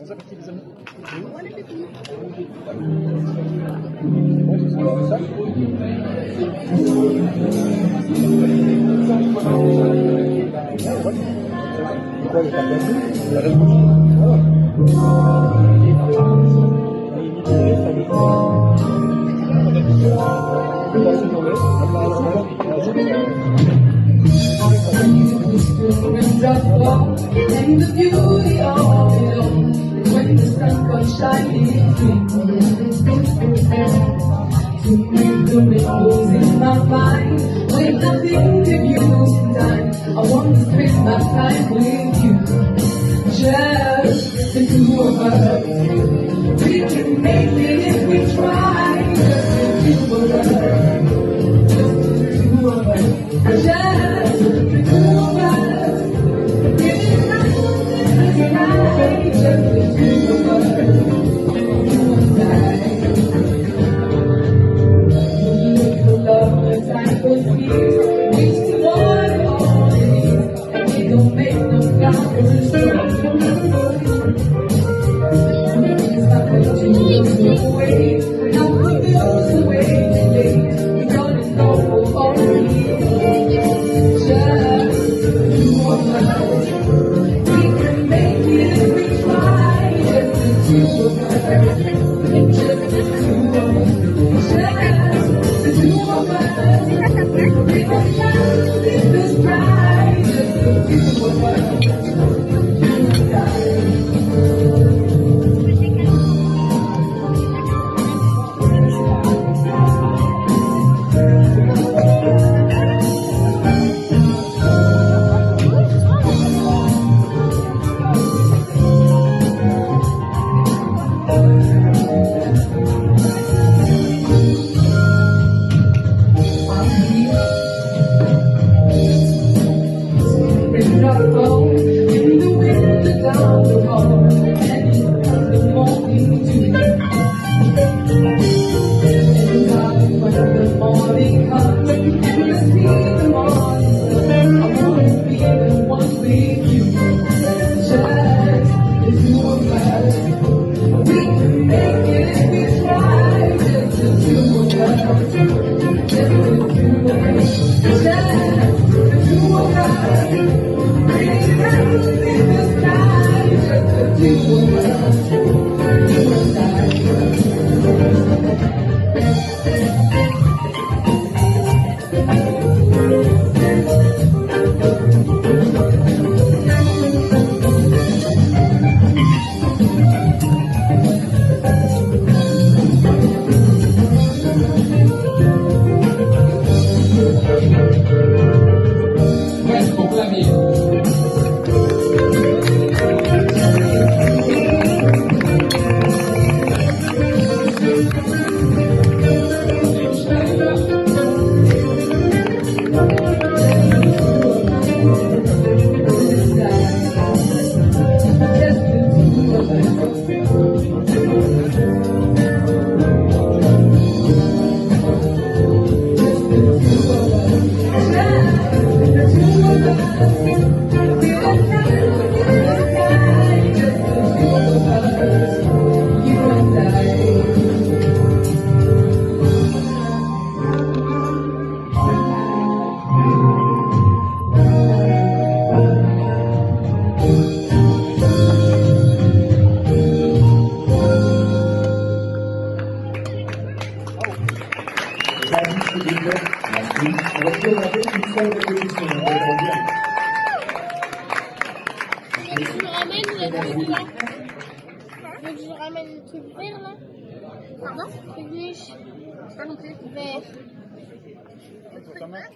Bon appétit les amis. Bon appétit. Bon, c'est ça. Pourquoi il n'est pas placé? La and the beauty of it all, when the sun comes shining through, to make the ripples in my mind, when I think of you tonight, I want to spend my time with you, just the two of us. We can make it if we try, just the two of us, just the two of us, just the two of us. Je ramène le truc vert là. Pardon? Le truc vert. Vert.